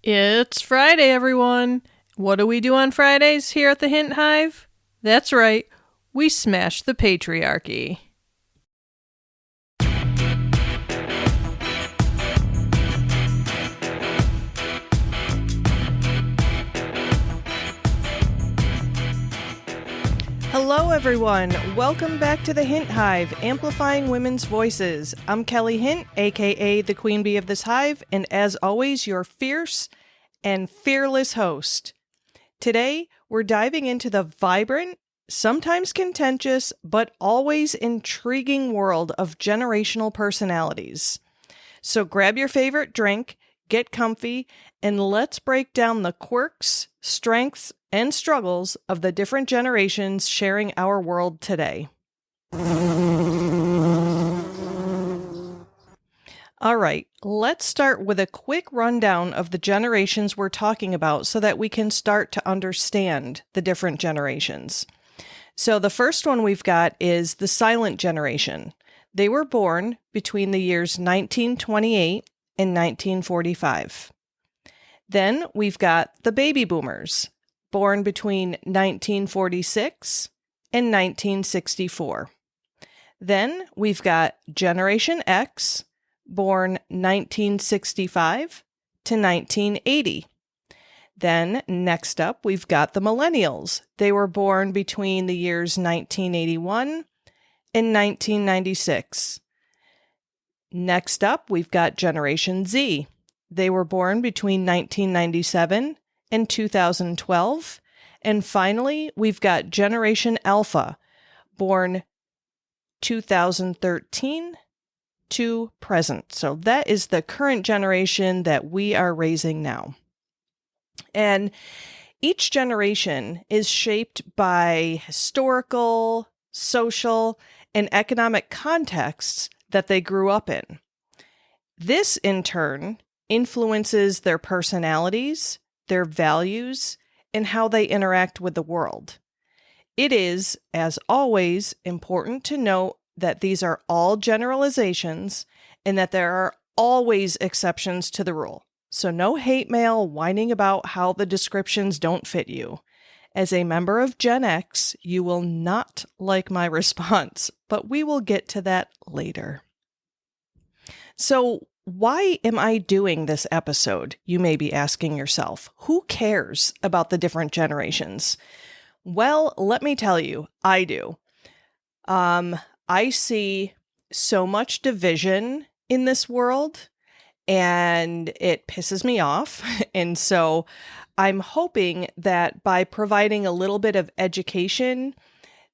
It's Friday, everyone. What do we do on Fridays here at the Hint Hive? That's right, we smash the patriarchy. Hello, everyone. Welcome back to the Hint Hive, Amplifying Women's Voices. I'm Kelly Hint, aka the Queen Bee of this hive, and as always, your fierce and fearless host. Today, we're diving into the vibrant, sometimes contentious, but always intriguing world of generational personalities. So grab your favorite drink, get comfy, and let's break down the quirks, strengths, and struggles of the different generations sharing our world today. All right, let's start with a quick rundown of the generations we're talking about so that we can start to understand the different generations. So the first one we've got is the silent generation. They were born between the years 1928 and 1945. Then we've got the baby boomers, born between 1946 and 1964. Then we've got Generation X, born 1965 to 1980. Then next up, we've got the Millennials. They were born between the years 1981 and 1996. Next up, we've got Generation Z. They were born between 1997 and 2012. And finally, we've got Generation Alpha, born 2013 to present. So that is the current generation that we are raising now. And each generation is shaped by historical, social, and economic contexts that they grew up in. This, in turn, influences their personalities, their values, and how they interact with the world. It is, as always, important to note that these are all generalizations and that there are always exceptions to the rule. So no hate mail whining about how the descriptions don't fit you. As a member of Gen X, you will not like my response, but we will get to that later. So why am I doing this episode? You may be asking yourself. Who cares about the different generations? Well, let me tell you, I do. I see so much division in this world, and it pisses me off. And so I'm hoping that by providing a little bit of education,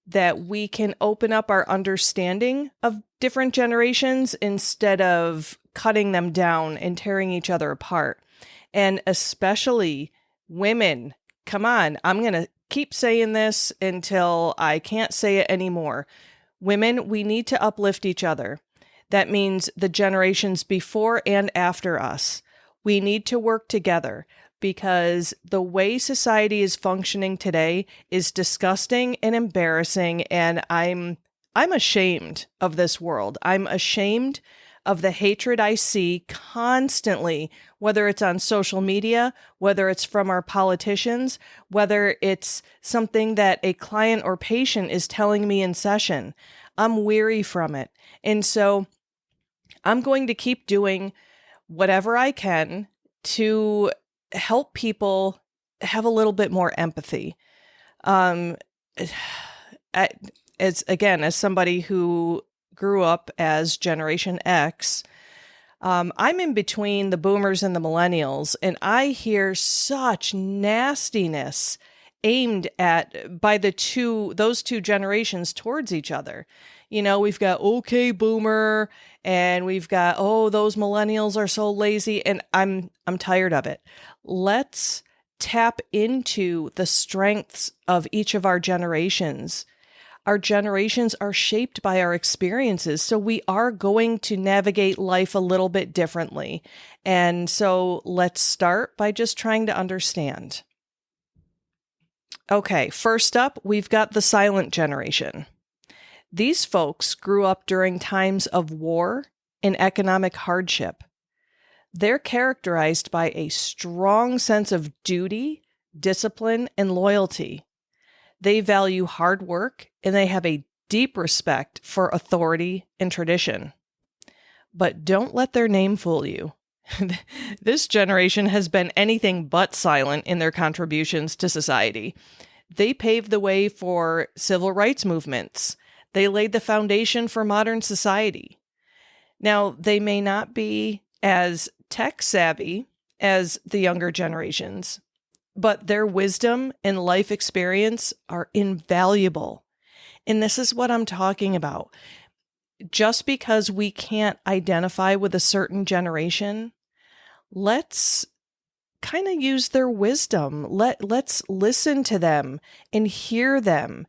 that we can open up our understanding of different generations instead of cutting them down and tearing each other apart. And especially women, come on, I'm going to keep saying this until I can't say it anymore. Women, we need to uplift each other. That means the generations before and after us. We need to work together because the way society is functioning today is disgusting and embarrassing, and I'm ashamed of this world. I'm ashamed of the hatred I see constantly, whether it's on social media, whether it's from our politicians, whether it's something that a client or patient is telling me in session. I'm weary from it. And so I'm going to keep doing whatever I can to help people have a little bit more empathy. As somebody who grew up as Generation X, I'm in between the boomers and the millennials, and I hear such nastiness aimed at by those two generations towards each other. You know, we've got okay boomer, and we've got, oh, those millennials are so lazy, and I'm tired of it. Let's tap into the strengths of each of our generations. Our generations are shaped by our experiences, so we are going to navigate life a little bit differently. And so let's start by just trying to understand. Okay, first up, we've got the silent generation. These folks grew up during times of war and economic hardship. They're characterized by a strong sense of duty, discipline, and loyalty. They value hard work, and they have a deep respect for authority and tradition. But don't let their name fool you. This generation has been anything but silent in their contributions to society. They paved the way for civil rights movements. They laid the foundation for modern society. Now, they may not be as tech savvy as the younger generations, but their wisdom and life experience are invaluable. And this is what I'm talking about. Just because we can't identify with a certain generation, let's kind of use their wisdom. Let's listen to them and hear them.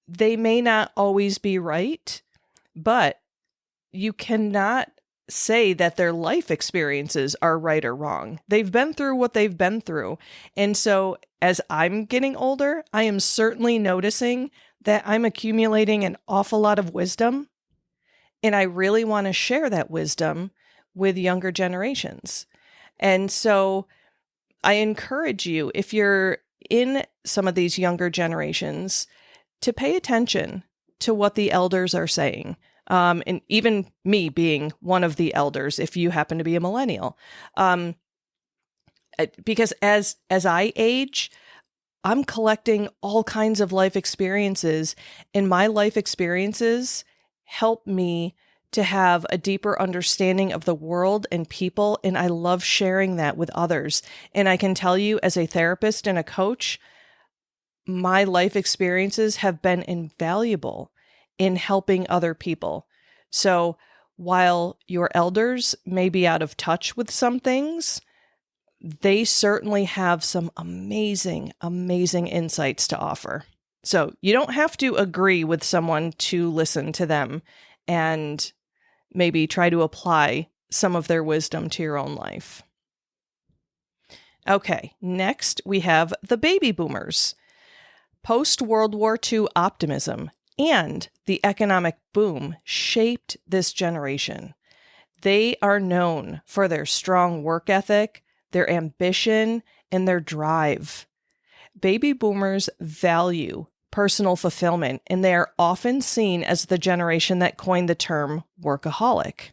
They may not always be right, but you cannot say that their life experiences are right or wrong. They've been through what they've been through. And so as I'm getting older, I am certainly noticing that I'm accumulating an awful lot of wisdom. And I really want to share that wisdom with younger generations. And so I encourage you, if you're in some of these younger generations, to pay attention to what the elders are saying. And even me being one of the elders, if you happen to be a millennial. Because as I age, I'm collecting all kinds of life experiences, and my life experiences help me to have a deeper understanding of the world and people, and I love sharing that with others. And I can tell you, as a therapist and a coach, my life experiences have been invaluable in helping other people. So while your elders may be out of touch with some things, they certainly have some amazing, amazing insights to offer. So you don't have to agree with someone to listen to them and maybe try to apply some of their wisdom to your own life. Okay, next we have the baby boomers. Post-World War II optimism and the economic boom shaped this generation. They are known for their strong work ethic, their ambition, and their drive. Baby boomers value personal fulfillment, and they are often seen as the generation that coined the term workaholic.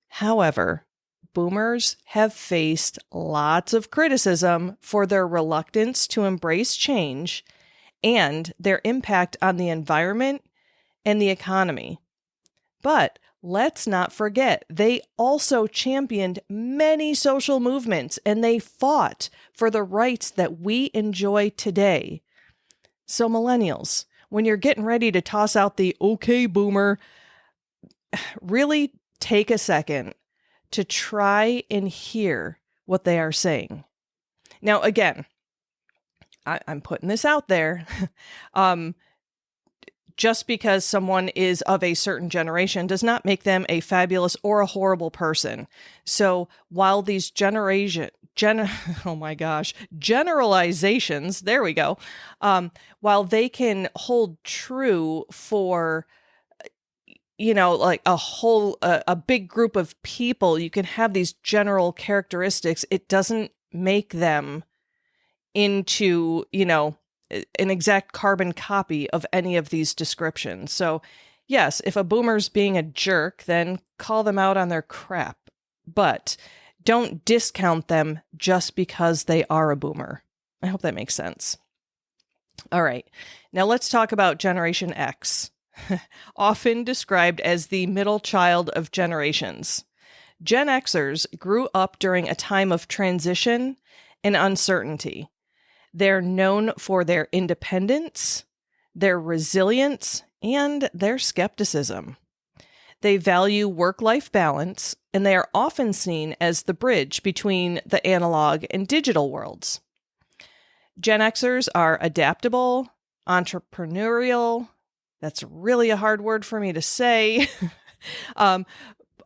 However, boomers have faced lots of criticism for their reluctance to embrace change and their impact on the environment and the economy. But let's not forget, they also championed many social movements, and they fought for the rights that we enjoy today. So millennials, when you're getting ready to toss out the okay boomer, really take a second to try and hear what they are saying. Now, again, I'm putting this out there. Just because someone is of a certain generation does not make them a fabulous or a horrible person. So while these generalizations, there we go, while they can hold true for, like a big group of people, you can have these general characteristics. It doesn't make them into, an exact carbon copy of any of these descriptions. So yes, if a boomer's being a jerk, then call them out on their crap, but don't discount them just because they are a boomer. I hope that makes sense. All right, now let's talk about Generation X, often described as the middle child of generations. Gen Xers grew up during a time of transition and uncertainty. They're known for their independence, their resilience, and their skepticism. They value work-life balance, and they are often seen as the bridge between the analog and digital worlds. Gen Xers are adaptable, entrepreneurial. That's really a hard word for me to say.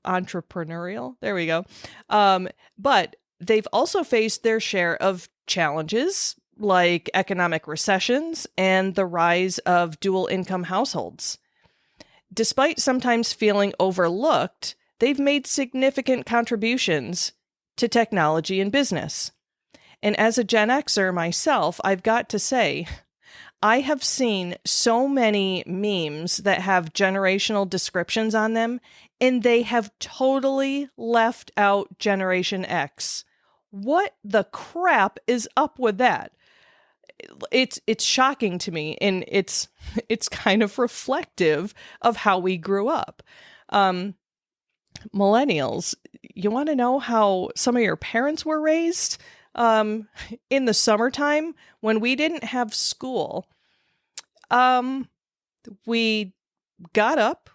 Entrepreneurial. There we go. But they've also faced their share of challenges, like economic recessions and the rise of dual income households. Despite sometimes feeling overlooked, they've made significant contributions to technology and business. And as a Gen Xer myself, I've got to say, I have seen so many memes that have generational descriptions on them, and they have totally left out Generation X. What the crap is up with that? It's shocking to me, and it's kind of reflective of how we grew up. Millennials, you want to know how some of your parents were raised? In the summertime, when we didn't have school, we got up,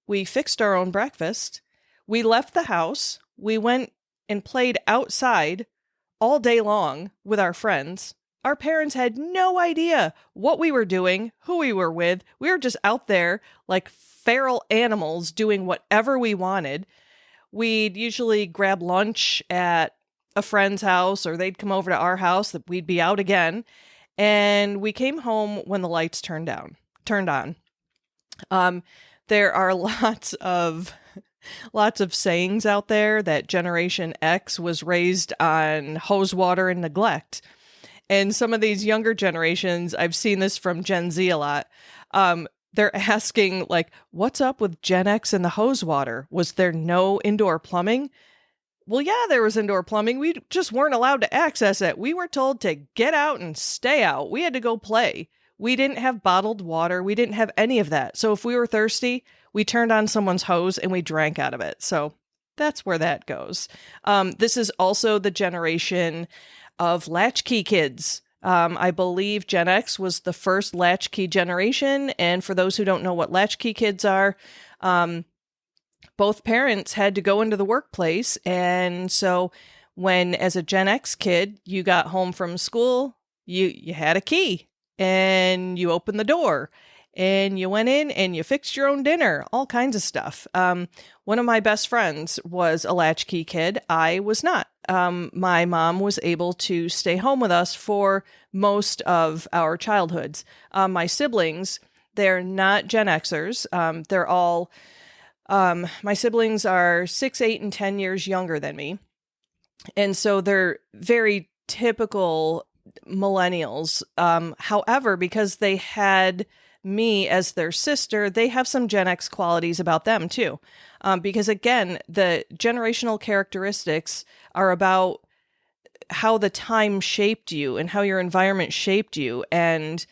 we fixed our own breakfast, we left the house, we went and played outside all day long with our friends. Our parents had no idea what we were doing, who we were with. We were just out there like feral animals doing whatever we wanted. We'd usually grab lunch at a friend's house, or they'd come over to our house, that we'd be out again. And we came home when the lights turned on. There are lots of sayings out there that Generation X was raised on hose water and neglect. And some of these younger generations, I've seen this from Gen Z a lot. They're asking, like, what's up with Gen X and the hose water? Was there no indoor plumbing? Well, yeah, there was indoor plumbing. We just weren't allowed to access it. We were told to get out and stay out. We had to go play. We didn't have bottled water. We didn't have any of that. So if we were thirsty, we turned on someone's hose and we drank out of it. So that's where that goes. This is also the generation of latchkey kids. I believe Gen X was the first latchkey generation. And for those who don't know what latchkey kids are, both parents had to go into the workplace. And so when, as a Gen X kid, you got home from school, you had a key and you opened the door and you went in and you fixed your own dinner, all kinds of stuff. One of my best friends was a latchkey kid. I was not. My mom was able to stay home with us for most of our childhoods. My siblings, they're not Gen Xers. They're all... my siblings are 6, 8, and 10 years younger than me. And so they're very typical millennials. However, because they had me as their sister, they have some Gen X qualities about them too. Because again, the generational characteristics are about how the time shaped you and how your environment shaped you. And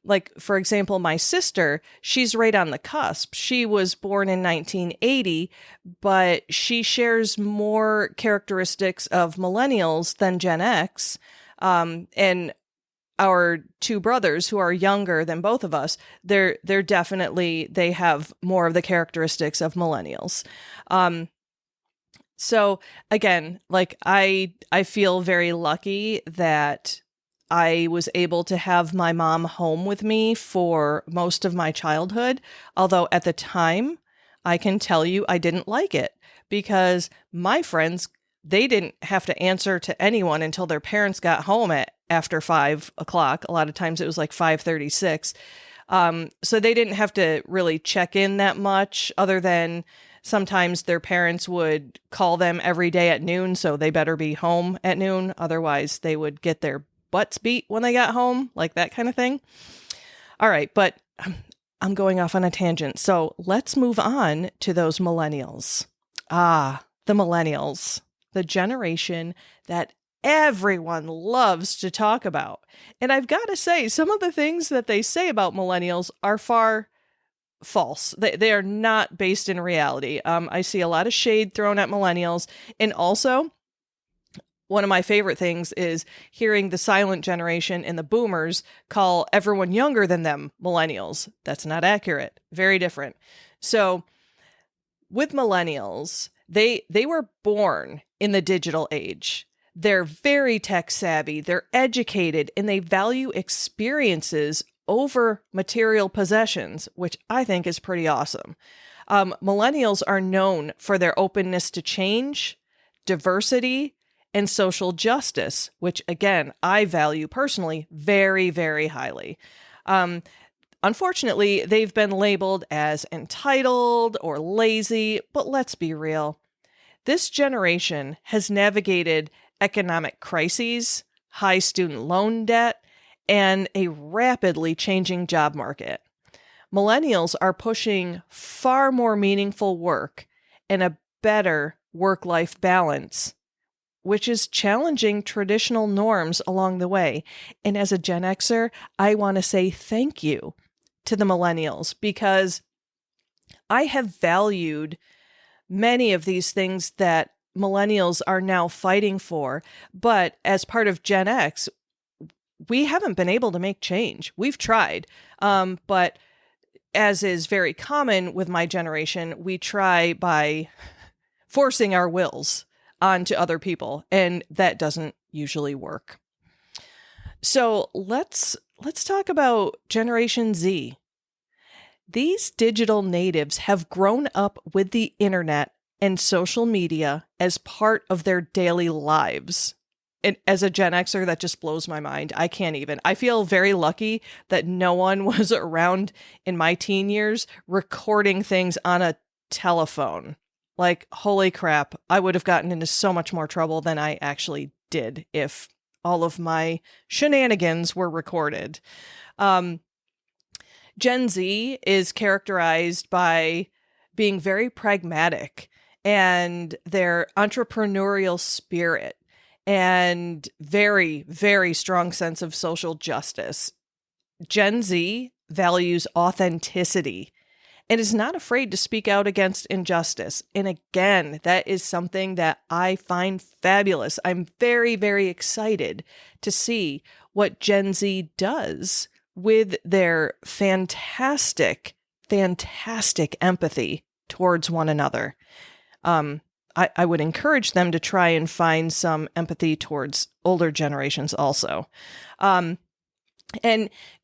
like, for example, my sister, she's right on the cusp. She was born in 1980, but she shares more characteristics of millennials than Gen X. And our two brothers, who are younger than both of us, they're definitely, they have more of the characteristics of millennials. So again, like I feel very lucky that I was able to have my mom home with me for most of my childhood, although at the time, I can tell you I didn't like it because my friends, they didn't have to answer to anyone until their parents got home after 5 o'clock. A lot of times it was like 5:36. So they didn't have to really check in that much, other than sometimes their parents would call them every day at noon, so they better be home at noon. Otherwise, they would get their butts beat when they got home, like that kind of thing. All right, but I'm going off on a tangent. So let's move on to those millennials. The millennials, the generation that everyone loves to talk about. And I've got to say, some of the things that they say about millennials are far false. They are not based in reality. I see a lot of shade thrown at millennials. And also, one of my favorite things is hearing the silent generation and the boomers call everyone younger than them millennials. That's not accurate. Very different. So with millennials, they were born in the digital age. They're very tech savvy, they're educated, and they value experiences over material possessions, which I think is pretty awesome. Millennials are known for their openness to change, diversity, and social justice, which again, I value personally very, very highly. Unfortunately, they've been labeled as entitled or lazy, but let's be real. This generation has navigated economic crises, high student loan debt, and a rapidly changing job market. Millennials are pushing far more meaningful work and a better work-life balance, which is challenging traditional norms along the way. And as a Gen Xer, I want to say thank you to the millennials, because I have valued many of these things that millennials are now fighting for. But as part of Gen X, we haven't been able to make change. We've tried. But as is very common with my generation, we try by forcing our wills onto other people, and that doesn't usually work. So let's talk about Generation Z. These digital natives have grown up with the internet and social media as part of their daily lives. And as a Gen Xer, that just blows my mind. I can't even. I feel very lucky that no one was around in my teen years recording things on a telephone. Like, holy crap, I would have gotten into so much more trouble than I actually did if all of my shenanigans were recorded. Gen Z is characterized by being very pragmatic and their entrepreneurial spirit and very, very strong sense of social justice. Gen Z values authenticity and is not afraid to speak out against injustice. And again, that is something that I find fabulous. I'm very, very excited to see what Gen Z does with their fantastic, fantastic empathy towards one another. I would encourage them to try and find some empathy towards older generations also. And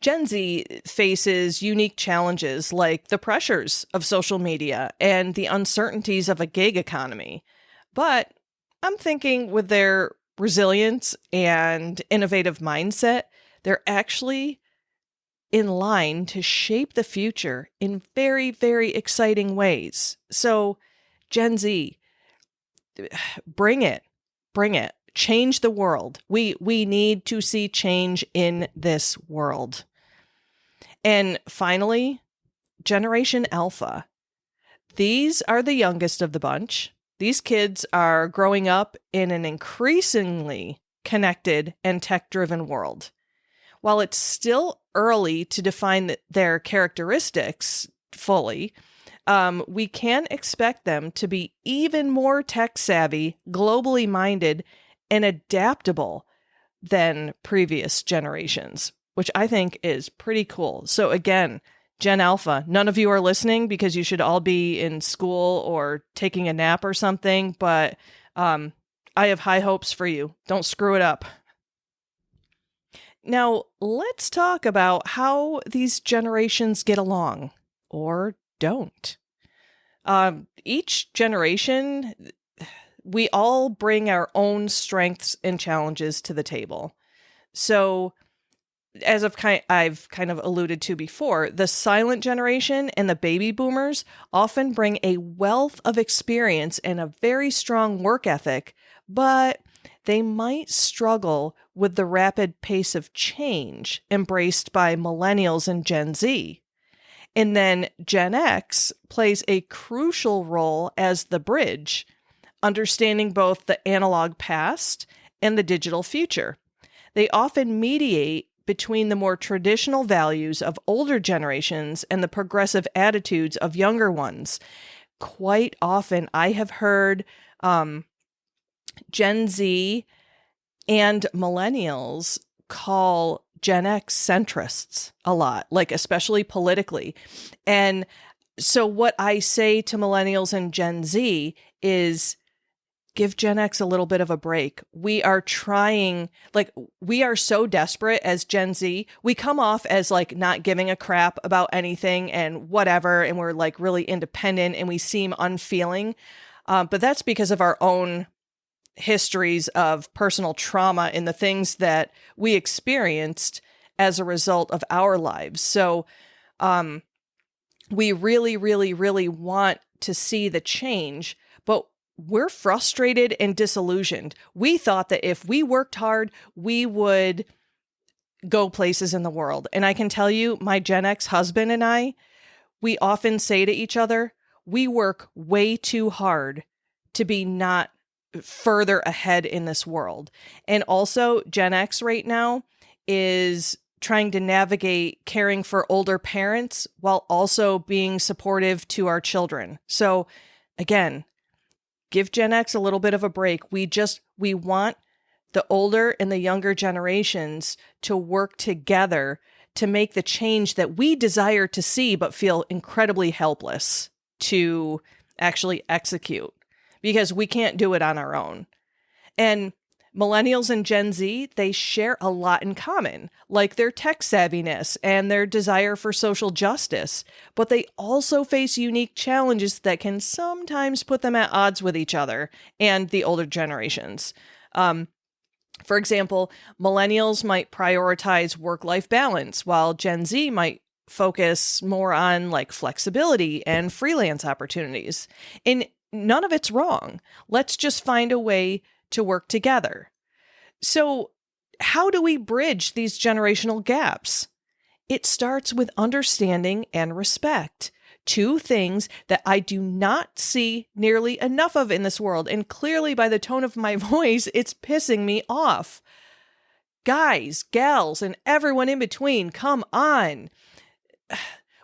Gen Z faces unique challenges like the pressures of social media and the uncertainties of a gig economy. But I'm thinking with their resilience and innovative mindset, they're actually in line to shape the future in very, very exciting ways. So Gen Z, bring it. Change the world. We need to see change in this world. And finally, Generation Alpha. These are the youngest of the bunch. These kids are growing up in an increasingly connected and tech-driven world. While it's still early to define their characteristics fully, we can expect them to be even more tech-savvy, globally minded, and adaptable than previous generations, which I think is pretty cool. So again, Gen Alpha, none of you are listening because you should all be in school or taking a nap or something, but I have high hopes for you. Don't screw it up. Now, let's talk about how these generations get along, or don't. Each generation, we all bring our own strengths and challenges to the table. So, as I've kind of alluded to before, the silent generation and the baby boomers often bring a wealth of experience and a very strong work ethic, but they might struggle with the rapid pace of change embraced by millennials and Gen Z. And then Gen X plays a crucial role as the bridge, understanding both the analog past and the digital future. They often mediate between the more traditional values of older generations and the progressive attitudes of younger ones. Quite often, I have heard Gen Z and millennials call Gen X centrists a lot, like especially politically. And so what I say to millennials and Gen Z is give Gen X a little bit of a break. We are trying, we are so desperate as Gen Z. We come off as not giving a crap about anything and whatever, and we're really independent and we seem unfeeling. But that's because of our own histories of personal trauma and the things that we experienced as a result of our lives. So we really, really, really want to see the change, but we're frustrated and disillusioned. We thought that if we worked hard, we would go places in the world. And I can tell you, my Gen X husband and I, we often say to each other, we work way too hard to be not further ahead in this world. And also, Gen X right now is trying to navigate caring for older parents while also being supportive to our children. So again, give Gen X a little bit of a break. We want the older and the younger generations to work together to make the change that we desire to see, but feel incredibly helpless to actually execute because we can't do it on our own. And Millennials and Gen Z, they share a lot in common, like their tech savviness and their desire for social justice, but they also face unique challenges that can sometimes put them at odds with each other and the older generations. For example, Millennials might prioritize work-life balance, while Gen Z might focus more on like flexibility and freelance opportunities. And none of it's wrong. Let's just find a way to work together. So, how do we bridge these generational gaps? It starts with understanding and respect. Two things that I do not see nearly enough of in this world. And clearly by the tone of my voice, it's pissing me off. Guys, gals, and everyone in between, come on.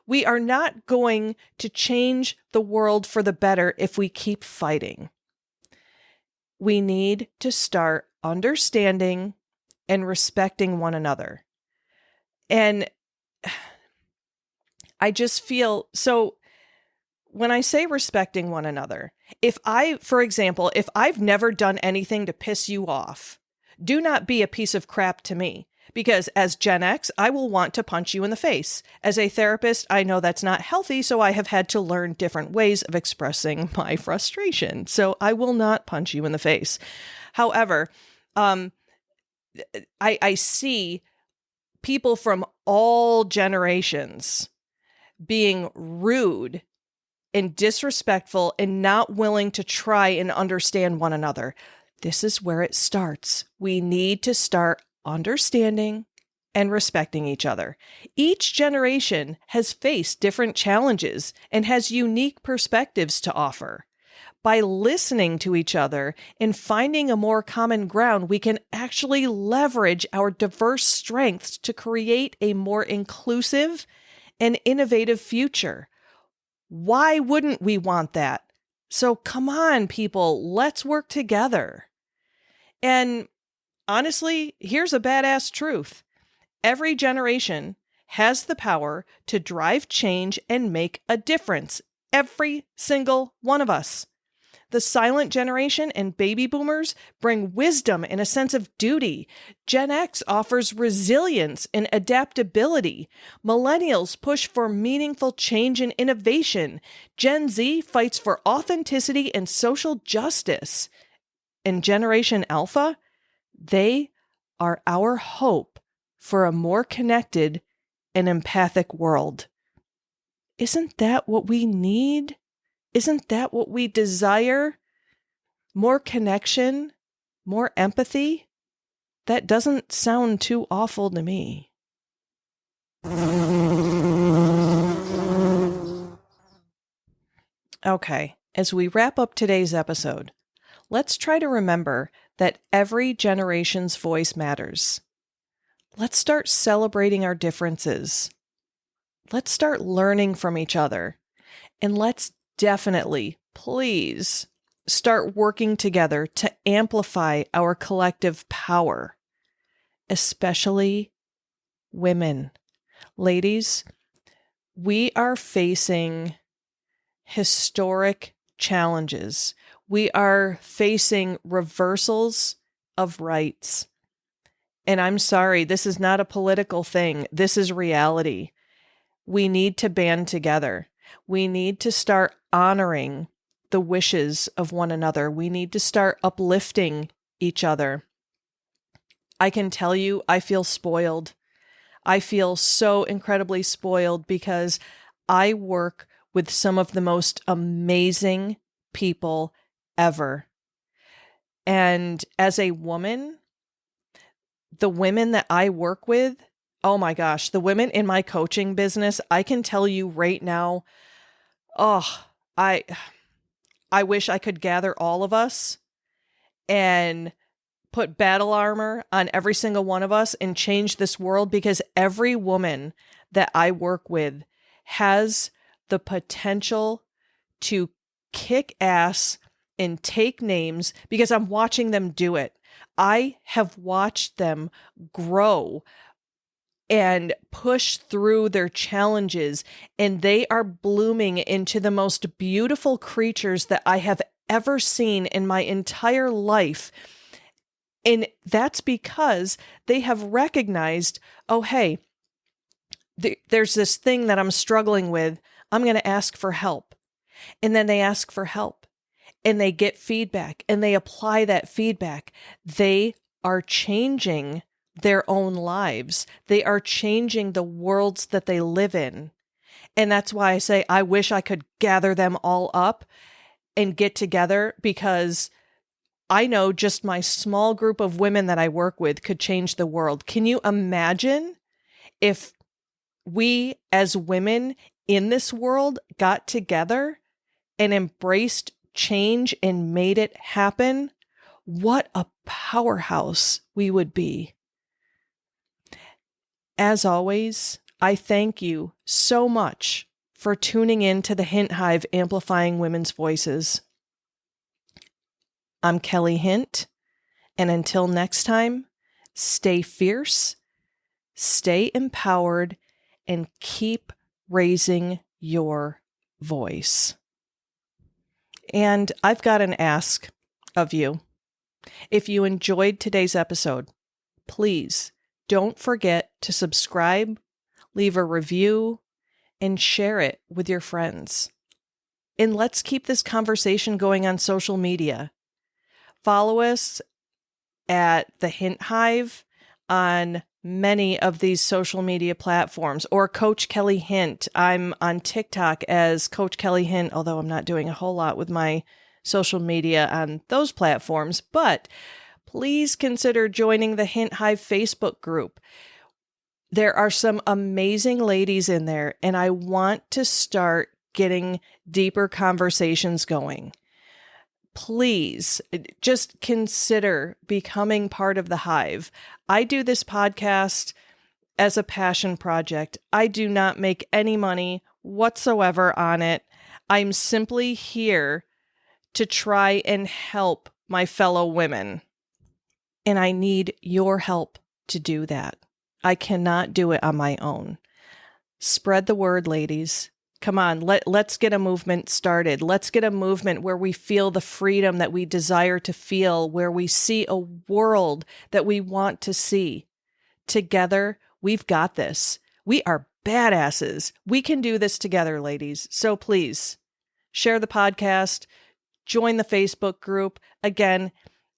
We are not going to change the world for the better if we keep fighting. We need to start understanding and respecting one another. And I just feel so when I say respecting one another, for example, if I've never done anything to piss you off, do not be a piece of crap to me. Because as Gen X, I will want to punch you in the face. As a therapist, I know that's not healthy, so I have had to learn different ways of expressing my frustration. So I will not punch you in the face. However, I see people from all generations being rude and disrespectful and not willing to try and understand one another. This is where it starts. We need to start understanding and respecting each other. Each generation has faced different challenges and has unique perspectives to offer. By listening to each other and finding a more common ground, we can actually leverage our diverse strengths to create a more inclusive and innovative future. Why wouldn't we want that? So come on, people, let's work together. And honestly, here's a badass truth. Every generation has the power to drive change and make a difference. Every single one of us. The silent generation and baby boomers bring wisdom and a sense of duty. Gen X offers resilience and adaptability. Millennials push for meaningful change and innovation. Gen Z fights for authenticity and social justice. And Generation Alpha, they are our hope for a more connected and empathic world. Isn't that what we need? Isn't that what we desire? More connection, more empathy? That doesn't sound too awful to me. Okay, as we wrap up today's episode, let's try to remember that every generation's voice matters. Let's start celebrating our differences. Let's start learning from each other. And let's definitely, please, start working together to amplify our collective power, especially women. Ladies, we are facing historic challenges. We are facing reversals of rights. And I'm sorry, this is not a political thing. This is reality. We need to band together. We need to start honoring the wishes of one another. We need to start uplifting each other. I can tell you, I feel spoiled. I feel so incredibly spoiled because I work with some of the most amazing people ever. And as a woman, the women that I work with, oh my gosh, the women in my coaching business, I can tell you right now, oh, I wish I could gather all of us and put battle armor on every single one of us and change this world, because every woman that I work with has the potential to kick ass and take names, because I'm watching them do it. I have watched them grow and push through their challenges, and they are blooming into the most beautiful creatures that I have ever seen in my entire life. And that's because they have recognized, oh, hey, there's this thing that I'm struggling with. I'm going to ask for help. And then they ask for help and they get feedback and they apply that feedback. They are changing their own lives. They are changing the worlds that they live in. And that's why I say, I wish I could gather them all up and get together, because I know just my small group of women that I work with could change the world. Can you imagine if we as women in this world got together and embraced change and made it happen? What a powerhouse we would be. As always, I thank you so much for tuning in to the Hint Hive, Amplifying Women's Voices. I'm Kelly Hint, and until next time, stay fierce, stay empowered, and keep raising your voice. And I've got an ask of you. If you enjoyed today's episode, please don't forget to subscribe, leave a review, and share it with your friends. And let's keep this conversation going on social media. Follow us at the Hint Hive on many of these social media platforms, or Coach Kelly Hint. I'm on TikTok as Coach Kelly Hint, although I'm not doing a whole lot with my social media on those platforms. But please consider joining the Hint Hive Facebook group. There are some amazing ladies in there, and I want to start getting deeper conversations going. Please just consider becoming part of the Hive. I do this podcast as a passion project. I do not make any money whatsoever on it. I'm simply here to try and help my fellow women. And I need your help to do that. I cannot do it on my own. Spread the word, ladies. Come on, let's get a movement started. Let's get a movement where we feel the freedom that we desire to feel, where we see a world that we want to see. Together, we've got this. We are badasses. We can do this together, ladies. So please, share the podcast, join the Facebook group. Again,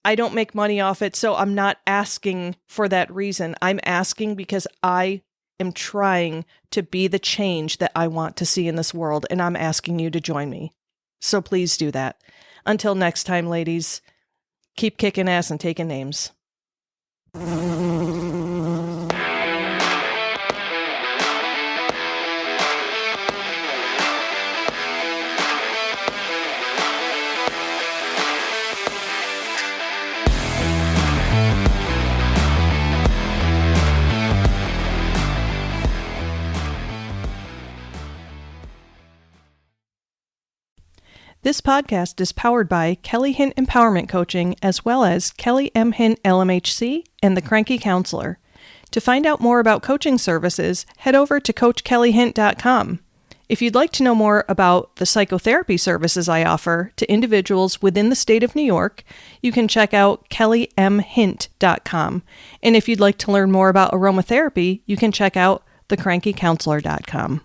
I don't make money off it, so I'm not asking for that reason. I'm asking because I am trying to be the change that I want to see in this world, and I'm asking you to join me. So please do that. Until next time, ladies, keep kicking ass and taking names. This podcast is powered by Kelly Hint Empowerment Coaching, as well as Kelly M. Hint LMHC and The Cranky Counselor. To find out more about coaching services, head over to CoachKellyHint.com. If you'd like to know more about the psychotherapy services I offer to individuals within the state of New York, you can check out KellyMHint.com. And if you'd like to learn more about aromatherapy, you can check out TheCrankyCounselor.com.